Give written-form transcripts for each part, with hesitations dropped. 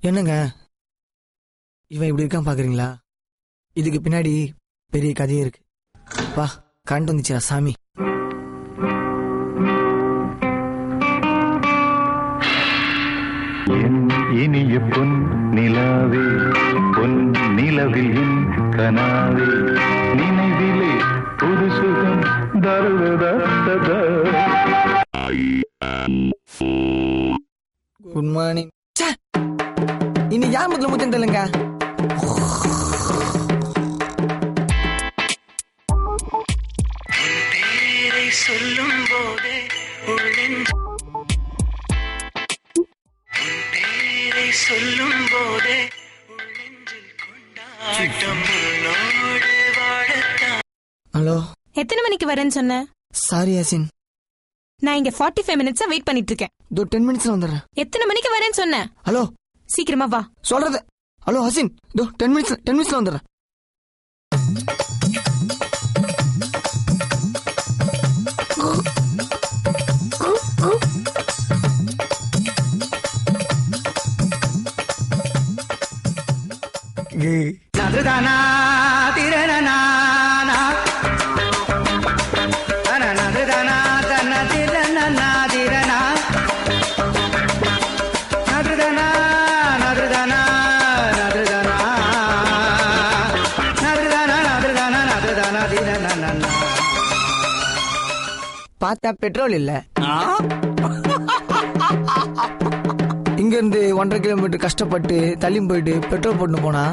என்னங்க இவன் இப்படி இருக்கான் பாக்குறீங்களா? இதுக்கு பின்னாடி பெரிய கதையே இருக்கு. வா, கரண்ட் வந்துச்சுடா சாமி. இனிய பொன் நிலாவே, பொன் நிலவில் என் கனாவே, நினைவிலே புது சுகம் தருவதா. Good morning. இன்னைக்கு யார் முதல்ல முத்தம் தெரியலங்க. சொல்லும் போதே சொல்லும் போதே ஹலோ, எத்தனை மணிக்கு வரேன்னு சொன்ன? சாரி யாசின், நான் இங்க 45 மினிட்ஸா வெயிட் பண்ணிட்டு இருக்கேன். 10 மினிட்ஸ்ல வந்துடுறேன். எத்தனை மணிக்கு வரேன்னு சொன்ன? ஹலோ, சீக்கிரமா வா. சொல்றது. ஹலோ ஹசின், 10 மினிட்ஸ்ல வந்துடுறேன். பார்த்தா பெட்ரோல் இல்ல. இங்க இருந்து 1.5 கிலோமீட்டர் கஷ்டப்பட்டு தள்ளி போயிட்டு பெட்ரோல் போட்டு போனா.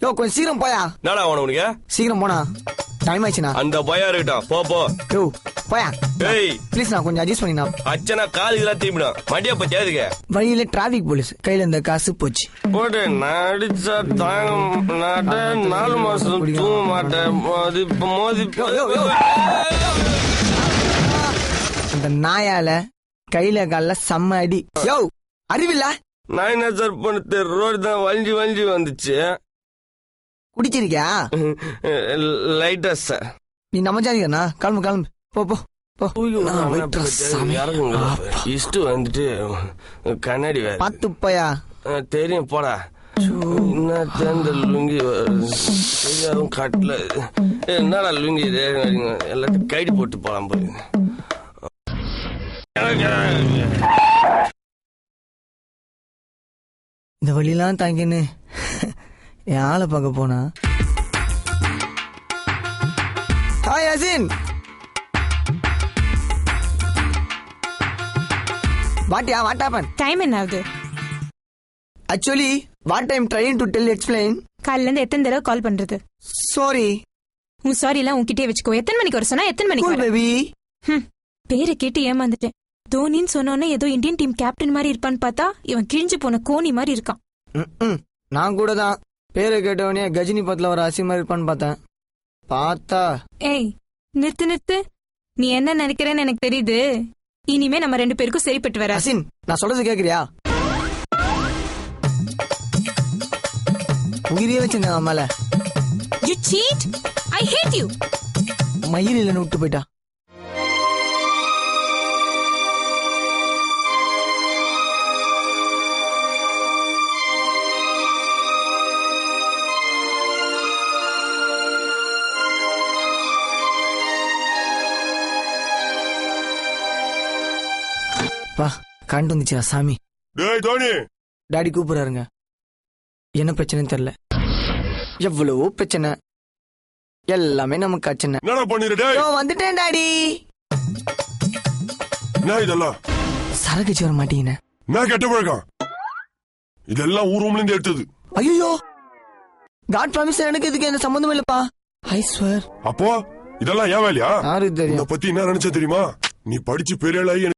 யோ, கொஞ்சம் சீக்கிரம் போயா. என்னடா உனக்கு? சீக்கிரம் போனா, டைம் ஆயிடுச்சுனா. அந்த பயம் இருக்கட்டும், போ போ. யோ போயா. ஏய் ப்ளீஸ், நான் கொஞ்சம் அட்ஜஸ்ட் பண்ணினா. அச்சனா கால் இதெல்லாம் திரும்பிடும். மண்டியா பத்தி எதுக்கு? வழியில டிராபிக் போலீஸ் கையில இந்த காசு போச்சு. போட்டு நடிச்சா தாங்க மாட்டேன், 4 மாசம் தூங்க மாட்டேன். மோதி அந்த நாயால கையில கால செம்ம அடி. யோ, அறிவில்ல? நான் என்ன சார் பண்ணது? ரோடு தான் வளைஞ்சு வளைஞ்சு வந்துச்சு. குடிச்சிருக்கியா? லைட்டா சார். நீ நம்ம ஜாதிதானா? கிளம்பு கிளம்பு, போ போ போ. இஷ்டு வந்துட்டு கண்ணாடி வேற பாத்து போயா. தெரியும் போடா. என்ன தேர்ந்த லுங்கி தெரியாதும் காட்டுல. என்னடா லுங்கி எல்லாத்தையும் கைடி போட்டு போலாம் போய். இந்த வழியெல்லாம் தாங்கின்னு என் ஆளை பார்க்க போனா. ஹாய் யாசின், வாட்டியா? What happen? டைம் என்ன ஆகுது? Actually what I am trying to tell explain. காலைல இருந்து எத்தனை தடவை கால் பண்றது? சாரி. உன் சாரி எல்லாம் உன்கிட்டே வச்சுக்கோ. எத்தனை மணிக்கு வர சொன்னா எத்தனை மணிக்கு வர? பேபி, பேரை கேட்டு ஏமாந்துட்டேன். தோனின்னு சொன்னோன்னே ஏதோ இந்தியன் டீம் கேப்டன் மாதிரி இருப்பான்னு பார்த்தா இவன் கிழிஞ்சு போன கோனி மாதிரி இருக்கான். நான் கூட தான் பேரை கேட்டவனே கஜினி பத்துல ஒரு அசி மாதிரி இருப்பான்னு பார்த்தேன். பார்த்தா. ஏய், நிறுத்து. நீ என்ன நினைக்கிறேன்னு எனக்கு தெரியுது. இனிமே நம்ம 2 பேருக்கும் சரிப்பட்டு வர. அசின், நான் சொல்றது கேக்குறியா? உயிரியே வச்சிருந்தேன் மேல. You cheat! I hate you! மயில் இல்லைன்னு விட்டு போயிட்டா. வா, கரண்ட் வந்துச்சுடா சாமி. டேய் தோனி, டாடி கூப்பிடுறாருங்க. என்ன பிரச்சனைன்னு தெரியல. எவ்வளவோ பிரச்சனை, எல்லாமே நமக்கு பிரச்சனை. என்னடா பண்ணிரு? டேய் வந்துட்டேன் டாடி. என்ன இதெல்லாம்? சரக்கு வர மாட்டீங்க. நான் கெட்ட பழக்கம். இதெல்லாம் ஊர் ரூம்ல இருந்து எடுத்தது. ஐயோ, காட் ப்ராமிஸ், எனக்கு இதுக்கு எந்த சம்பந்தம் இல்லப்பா. I swear. அப்போ இதெல்லாம் ஏன் வேலையா? யாருக்கு தெரியும்? பத்தி என்ன நினைச்சா தெரியுமா? நீ படிச்சு பெரிய ஆளாகி